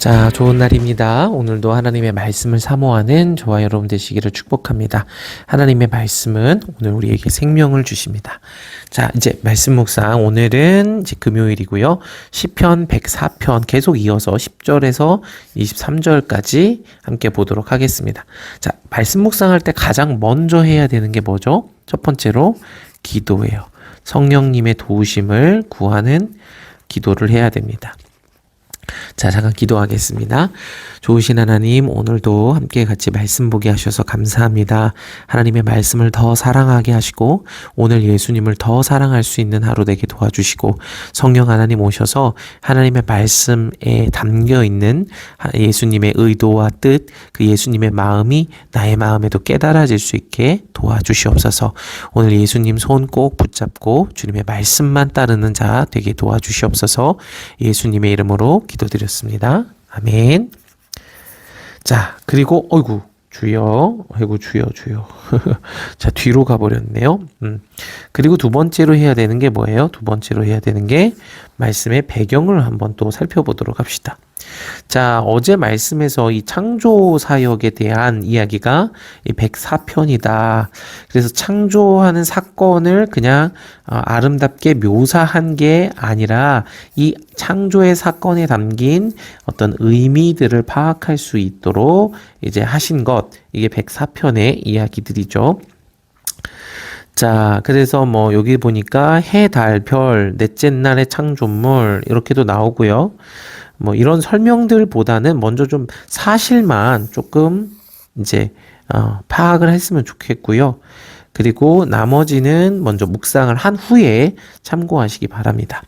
자, 좋은 날입니다. 오늘도 하나님의 말씀을 사모하는 저와 여러분 되시기를 축복합니다. 하나님의 말씀은 오늘 우리에게 생명을 주십니다. 자, 이제 말씀 묵상 오늘은 이제 금요일이고요. 시편 104편 계속 이어서 10절에서 23절까지 함께 보도록 하겠습니다. 자, 말씀 묵상할 때 가장 먼저 해야 되는 게 뭐죠? 첫 번째로 기도예요. 성령님의 도우심을 구하는 기도를 해야 됩니다. 자, 잠깐 기도하겠습니다. 좋으신 하나님, 오늘도 함께 같이 말씀 보게 하셔서 감사합니다. 하나님의 말씀을 더 사랑하게 하시고 오늘 예수님을 더 사랑할 수 있는 하루 되게 도와주시고 성령 하나님 오셔서 하나님의 말씀에 담겨있는 예수님의 의도와 뜻, 그 예수님의 마음이 나의 마음에도 깨달아질 수 있게 도와주시옵소서. 오늘 예수님 손 꼭 붙잡고 주님의 말씀만 따르는 자 되게 도와주시옵소서. 예수님의 이름으로 기도드렸습니다. 아멘. 자, 그리고 주여. 자, 뒤로 가버렸네요. 그리고 두 번째로 해야 되는 게 뭐예요? 두 번째로 해야 되는 게 말씀의 배경을 한번 또 살펴보도록 합시다. 자, 어제 말씀에서 이 창조 사역에 대한 이야기가 이 104편이다. 그래서 창조하는 사건을 그냥 아름답게 묘사한 게 아니라 이 창조의 사건에 담긴 어떤 의미들을 파악할 수 있도록 이제 하신 것, 이게 104편의 이야기들이죠. 자, 그래서 여기 보니까 해, 달, 별, 넷째 날의 창조물 이렇게도 나오고요. 이런 설명들보다는 먼저 좀 사실만 조금 이제 파악을 했으면 좋겠고요. 그리고 나머지는 먼저 묵상을 한 후에 참고하시기 바랍니다.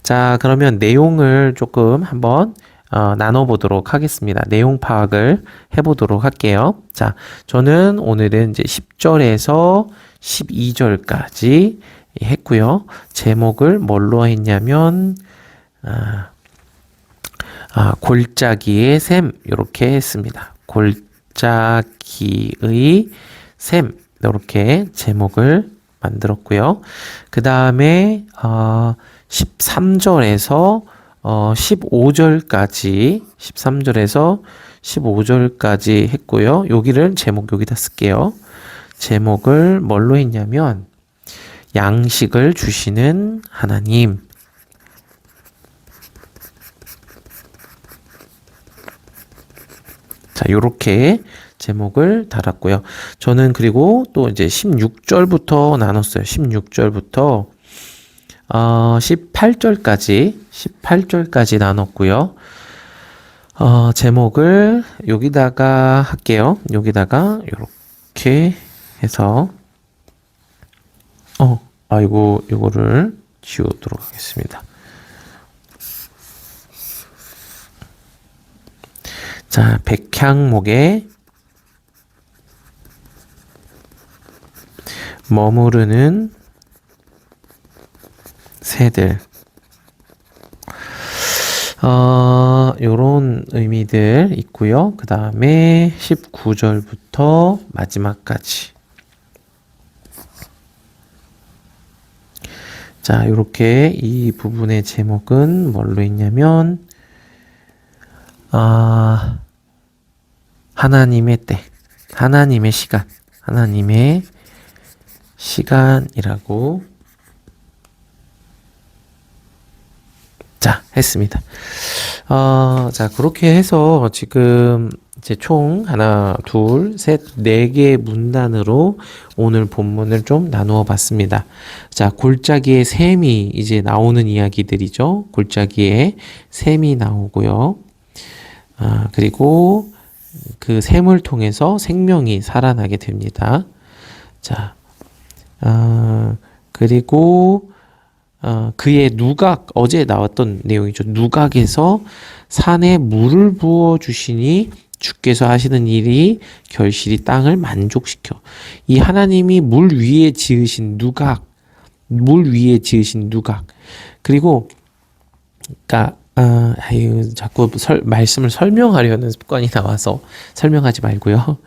자, 그러면 내용을 조금 한번 나눠보도록 하겠습니다. 내용 파악을 해보도록 할게요. 자, 저는 오늘은 이제 10절에서 12절까지 했고요. 제목을 뭘로 했냐면 골짜기의 샘 이렇게 했습니다. 골짜기의 샘 이렇게 제목을 만들었고요. 그 다음에 13절에서 15절까지 13절에서 15절까지 했고요. 여기를 제목 여기다 쓸게요. 제목을 뭘로 했냐면 양식을 주시는 하나님. 자, 요렇게 제목을 달았고요. 저는 그리고 또 이제 16절부터 나눴어요. 16절부터 18절까지 나눴고요. 제목을 여기다가 할게요. 여기다가 요렇게 해서 요거를 지우도록 하겠습니다. 자, 백향목에 머무르는 새들. 요런 의미들 있고요. 그 다음에 19절부터 마지막까지. 자, 요렇게 이 부분의 제목은 뭘로 있냐면 하나님의 때, 하나님의 시간이라고 자, 했습니다. 자, 그렇게 해서 지금 이제 총 하나, 둘, 셋, 네 개의 문단으로 오늘 본문을 좀 나누어 봤습니다. 자, 골짜기의 샘이 이제 나오는 이야기들이죠. 골짜기에 샘이 나오고요. 그리고 그 샘을 통해서 생명이 살아나게 됩니다. 자, 그리고 그의 누각, 어제 나왔던 내용이죠. 누각에서 산에 물을 부어 주시니 주께서 하시는 일이 결실이 땅을 만족시켜. 이 하나님이 물 위에 지으신 누각. 그리고 자꾸 말씀을 설명하려는 습관이 나와서 설명하지 말고요.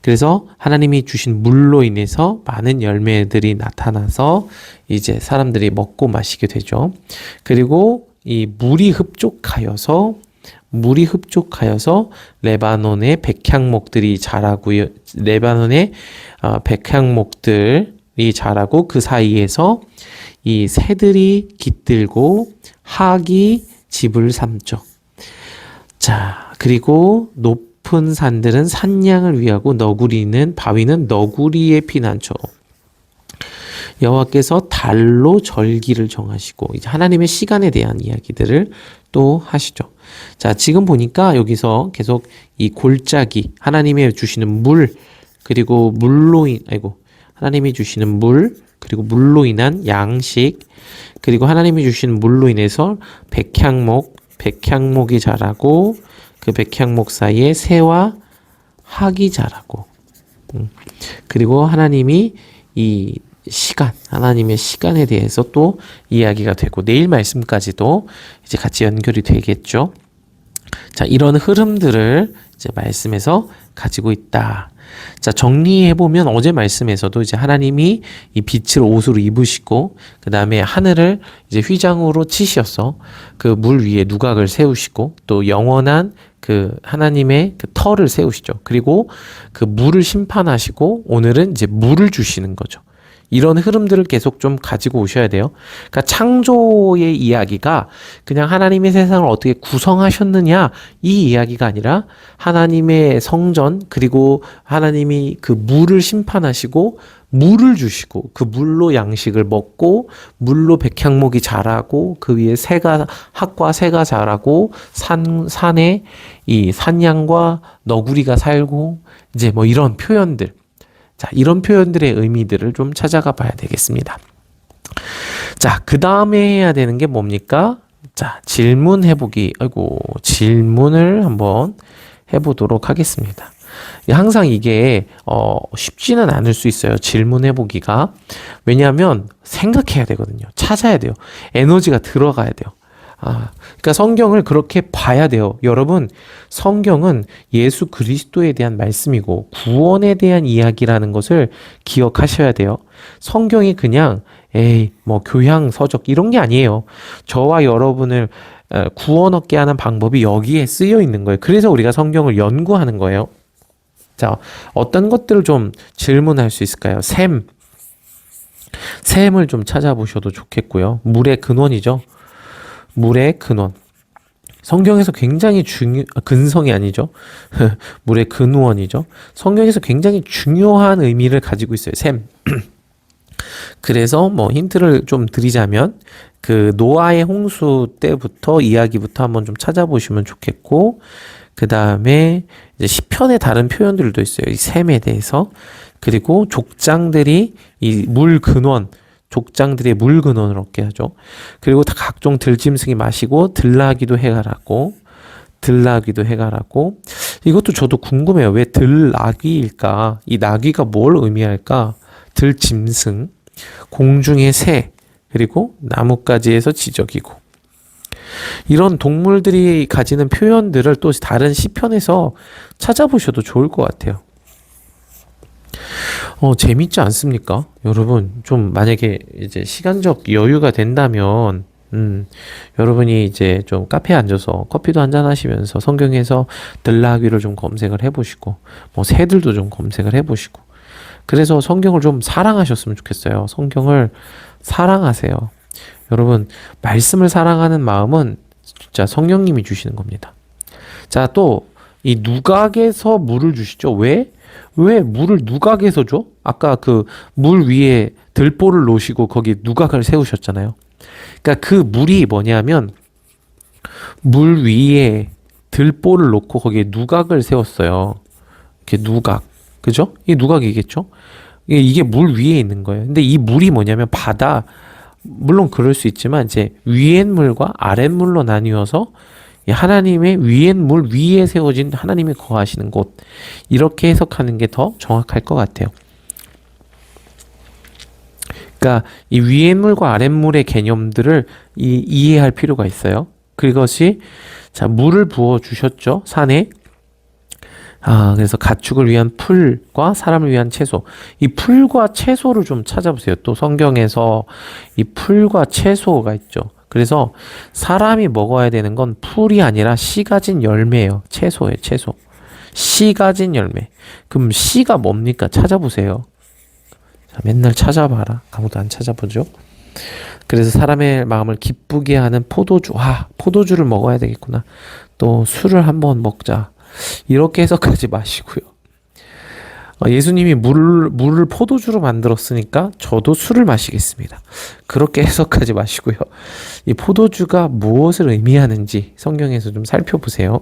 그래서 하나님이 주신 물로 인해서 많은 열매들이 나타나서 이제 사람들이 먹고 마시게 되죠. 그리고 이 물이 흡족하여서 물이 흡족하여서 레바논의 백향목들이 자라고요. 레바논의 백향목들이 자라고 그 사이에서 이 새들이 깃들고 학이 집을 삼죠. 자, 그리고 높은 산들은 산양을 위하고 바위는 너구리의 피난처. 여호와께서 달로 절기를 정하시고 이제 하나님의 시간에 대한 이야기들을 또 하시죠. 자, 지금 보니까 여기서 계속 이 골짜기, 하나님이 주시는 물, 그리고 하나님이 주시는 물, 그리고 물로 인한 양식, 그리고 하나님이 주시는 물로 인해서 백향목이 자라고 그 백향목 사이에 새와 학이 자라고, 그리고 하나님의 시간에 대해서 또 이야기가 되고 내일 말씀까지도 이제 같이 연결이 되겠죠. 자, 이런 흐름들을 이제 말씀에서 가지고 있다. 자, 정리해보면 어제 말씀에서도 이제 하나님이 이 빛을 옷으로 입으시고, 그 다음에 하늘을 이제 휘장으로 치셔서 그 물 위에 누각을 세우시고, 또 영원한 그 하나님의 그 터를 세우시죠. 그리고 그 물을 심판하시고, 오늘은 이제 물을 주시는 거죠. 이런 흐름들을 계속 좀 가지고 오셔야 돼요. 그러니까 창조의 이야기가 그냥 하나님의 세상을 어떻게 구성하셨느냐 이 이야기가 아니라 하나님의 성전, 그리고 하나님이 그 물을 심판하시고 물을 주시고 그 물로 양식을 먹고 물로 백향목이 자라고 그 위에 학과 새가 자라고 산에 이 산양과 너구리가 살고 이제 뭐 이런 표현들. 자, 이런 표현들의 의미들을 좀 찾아가 봐야 되겠습니다. 자, 그 다음에 해야 되는 게 뭡니까? 자, 질문을 한번 해보도록 하겠습니다. 항상 이게 쉽지는 않을 수 있어요. 질문해보기가. 왜냐하면 생각해야 되거든요. 찾아야 돼요. 에너지가 들어가야 돼요. 그러니까 성경을 그렇게 봐야 돼요. 여러분, 성경은 예수 그리스도에 대한 말씀이고 구원에 대한 이야기라는 것을 기억하셔야 돼요. 성경이 그냥 뭐 교양 서적 이런 게 아니에요. 저와 여러분을 구원 얻게 하는 방법이 여기에 쓰여 있는 거예요. 그래서 우리가 성경을 연구하는 거예요. 자, 어떤 것들을 좀 질문할 수 있을까요? 샘을 좀 찾아보셔도 좋겠고요. 물의 근원이죠. 물의 근원. 성경에서 굉장히 근성이 아니죠. 물의 근원이죠. 성경에서 굉장히 중요한 의미를 가지고 있어요. 샘. 그래서 뭐 힌트를 좀 드리자면 그 노아의 홍수 때부터 이야기부터 한번 좀 찾아보시면 좋겠고, 그 다음에 이제 시편의 다른 표현들도 있어요. 이 샘에 대해서. 그리고 족장들이 이 물 근원, 족장들의 물 근원을 얻게 하죠. 그리고 다 각종 들짐승이 마시고 들나귀도 해가라고. 이것도 저도 궁금해요. 왜 들나귀일까? 이 나귀가 뭘 의미할까? 들짐승, 공중의 새, 그리고 나뭇가지에서 지저귀고. 이런 동물들이 가지는 표현들을 또 다른 시편에서 찾아보셔도 좋을 것 같아요. 재밌지 않습니까? 여러분, 좀 만약에 이제 시간적 여유가 된다면, 여러분이 이제 좀 카페에 앉아서 커피도 한잔 하시면서 성경에서 들나귀를 좀 검색을 해보시고, 뭐 새들도 좀 검색을 해보시고, 그래서 성경을 좀 사랑하셨으면 좋겠어요. 성경을 사랑하세요. 여러분, 말씀을 사랑하는 마음은 진짜 성령님이 주시는 겁니다. 자, 또 이 누각에서 물을 주시죠. 왜 물을 누각에서 줘? 아까 그 물 위에 들보를 놓으시고 거기 누각을 세우셨잖아요. 그러니까 그 물이 뭐냐면 물 위에 들보를 놓고 거기에 누각을 세웠어요. 이렇게 누각. 그죠? 이게 누각이겠죠? 이게 물 위에 있는 거예요. 근데 이 물이 뭐냐면 물론 그럴 수 있지만 이제 위엔 물과 아랫 물로 나뉘어서 하나님의 위엔 물 위에 세워진 하나님이 거하시는 곳, 이렇게 해석하는 게 더 정확할 것 같아요. 그러니까 이 위엔 물과 아랫 물의 개념들을 이해할 필요가 있어요. 그것이 자, 물을 부어 주셨죠, 산에. 그래서 가축을 위한 풀과 사람을 위한 채소. 이 풀과 채소를 좀 찾아보세요. 또 성경에서 이 풀과 채소가 있죠. 그래서 사람이 먹어야 되는 건 풀이 아니라 씨가 진 열매예요. 채소예요, 채소. 씨가 진 열매. 그럼 씨가 뭡니까? 찾아보세요. 자, 맨날 찾아봐라. 아무도 안 찾아보죠? 그래서 사람의 마음을 기쁘게 하는 포도주. 포도주를 먹어야 되겠구나. 또 술을 한번 먹자. 이렇게 해석하지 마시고요. 예수님이 물을 포도주로 만들었으니까 저도 술을 마시겠습니다. 그렇게 해석하지 마시고요. 이 포도주가 무엇을 의미하는지 성경에서 좀 살펴보세요.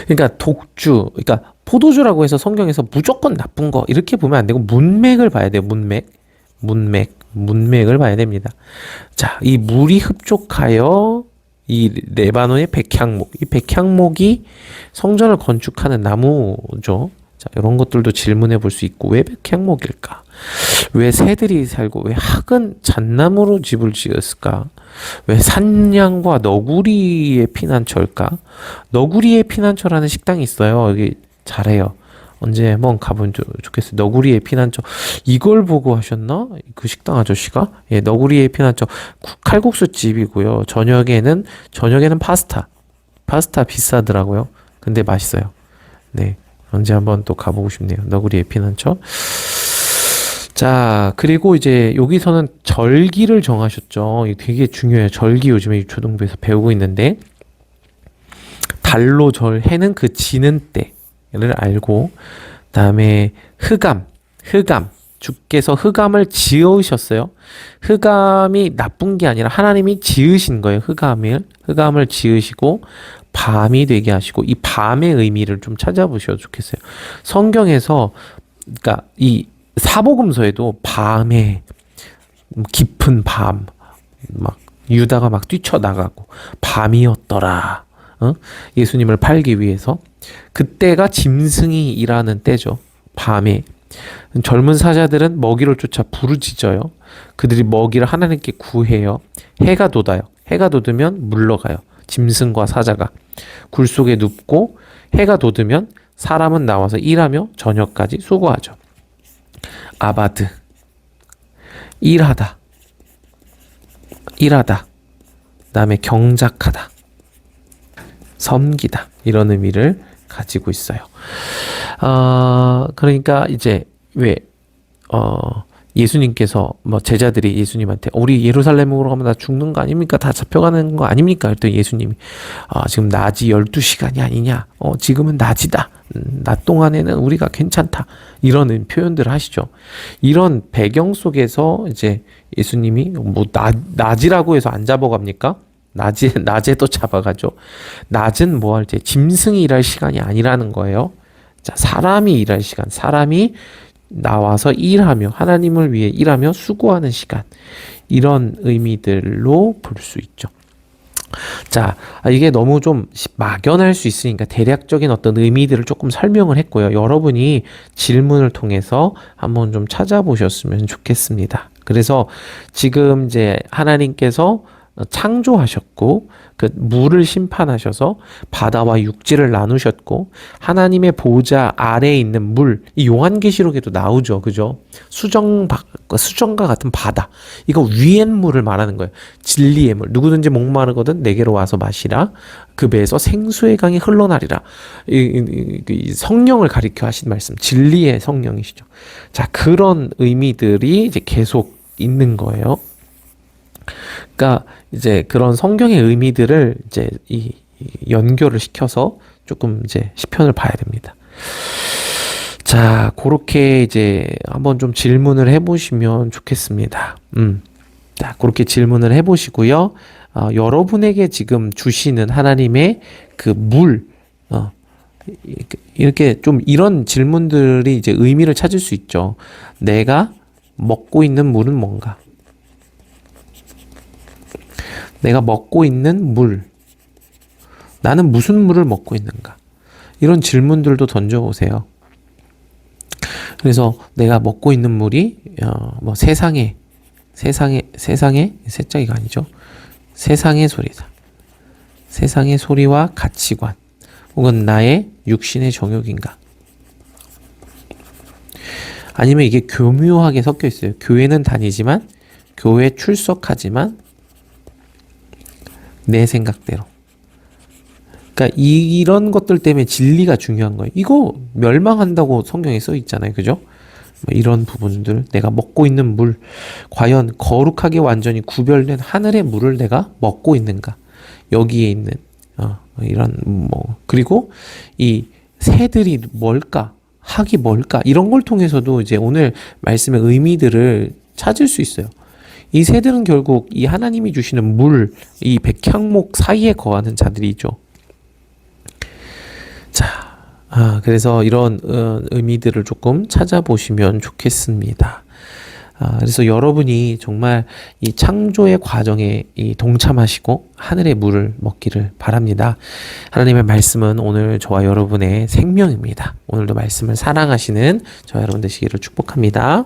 그러니까 독주, 그러니까 포도주라고 해서 성경에서 무조건 나쁜 거 이렇게 보면 안 되고 문맥을 봐야 돼요. 문맥을 봐야 됩니다. 자, 이 물이 흡족하여 이 레바논의 백향목, 이 백향목이 성전을 건축하는 나무죠. 자, 이런 것들도 질문해 볼 수 있고, 왜 백향목일까? 왜 새들이 살고, 왜 학은 잣나무로 집을 지었을까? 왜 산양과 너구리의 피난처일까? 너구리의 피난처라는 식당이 있어요. 여기 잘해요. 언제 한번 가보면 좋겠어요. 너구리의 피난처. 이걸 보고 하셨나? 그 식당 아저씨가? 예, 너구리의 피난처. 칼국수 집이고요. 저녁에는 파스타 비싸더라고요. 근데 맛있어요. 네. 언제 한번 또 가보고 싶네요. 너구리의 피난처. 자, 그리고 이제 여기서는 절기를 정하셨죠. 이게 되게 중요해요. 절기 요즘에 초등부에서 배우고 있는데, 달로 해는 그 지는 때를 알고, 다음에 흑암. 주께서 흑암을 지으셨어요. 흑암이 나쁜 게 아니라 하나님이 지으신 거예요. 흑암을 지으시고 밤이 되게 하시고, 이 밤의 의미를 좀 찾아보셔도 좋겠어요. 성경에서 그러니까 이 사복음서에도 밤에 깊은 밤, 막 유다가 막 뛰쳐나가고 밤이었더라. 예수님을 팔기 위해서 그때가 짐승이 일하는 때죠. 밤에 젊은 사자들은 먹이를 쫓아 부르짖어요. 그들이 먹이를 하나님께 구해요. 해가 돋아요. 해가 돋으면 물러가요. 짐승과 사자가 굴 속에 눕고, 해가 돋으면 사람은 나와서 일하며 저녁까지 수고하죠. 아바드, 일하다. 그다음에 경작하다, 섬기다, 이런 의미를 가지고 있어요. 그러니까 이제 예수님께서 제자들이 예수님한테 우리 예루살렘으로 가면 다 죽는 거 아닙니까? 다 잡혀가는 거 아닙니까? 그랬더니 예수님이 지금 낮이 12시간이 아니냐? 지금은 낮이다. 낮 동안에는 우리가 괜찮다. 이런 표현들을 하시죠. 이런 배경 속에서 이제 예수님이 낮이라고 해서 안 잡아갑니까? 낮에도 잡아가죠. 낮은 뭐 할 때 짐승이 일할 시간이 아니라는 거예요. 자, 사람이 일할 시간, 사람이 나와서 일하며 하나님을 위해 일하며 수고하는 시간, 이런 의미들로 볼 수 있죠. 자, 이게 너무 좀 막연할 수 있으니까 대략적인 어떤 의미들을 조금 설명을 했고요. 여러분이 질문을 통해서 한번 좀 찾아보셨으면 좋겠습니다. 그래서 지금 이제 하나님께서 창조하셨고, 그 물을 심판하셔서 바다와 육지를 나누셨고, 하나님의 보좌 아래에 있는 물, 이 요한계시록에도 나오죠. 그죠? 수정과 같은 바다. 이거 위의 물을 말하는 거예요. 진리의 물. 누구든지 목마르거든 내게로 와서 마시라. 그 배에서 생수의 강이 흘러나리라. 이 성령을 가리켜 하신 말씀. 진리의 성령이시죠. 자, 그런 의미들이 이제 계속 있는 거예요. 그러니까 이제 그런 성경의 의미들을 이제 이 연결을 시켜서 조금 이제 시편을 봐야 됩니다. 자, 그렇게 이제 한번 좀 질문을 해보시면 좋겠습니다. 자, 그렇게 질문을 해보시고요. 여러분에게 지금 주시는 하나님의 그 물, 이렇게 좀 이런 질문들이 이제 의미를 찾을 수 있죠. 내가 먹고 있는 물은 뭔가? 내가 먹고 있는 물, 나는 무슨 물을 먹고 있는가? 이런 질문들도 던져보세요. 그래서 내가 먹고 있는 물이 세상의 세자기가 아니죠. 세상의 소리다. 세상의 소리와 가치관, 혹은 나의 육신의 정욕인가? 아니면 이게 교묘하게 섞여 있어요. 교회는 다니지만, 교회 출석하지만 내 생각대로. 그러니까 이런 것들 때문에 진리가 중요한 거예요. 이거 멸망한다고 성경에 써 있잖아요. 그죠? 뭐 이런 부분들, 내가 먹고 있는 물, 과연 거룩하게 완전히 구별된 하늘의 물을 내가 먹고 있는가? 여기에 있는 이런 그리고 이 새들이 뭘까? 학이 뭘까? 이런 걸 통해서도 이제 오늘 말씀의 의미들을 찾을 수 있어요. 이 새들은 결국 이 하나님이 주시는 물, 이 백향목 사이에 거하는 자들이죠. 자, 그래서 이런 의미들을 조금 찾아보시면 좋겠습니다. 그래서 여러분이 정말 이 창조의 과정에 동참하시고 하늘의 물을 먹기를 바랍니다. 하나님의 말씀은 오늘 저와 여러분의 생명입니다. 오늘도 말씀을 사랑하시는 저와 여러분 되시기를 축복합니다.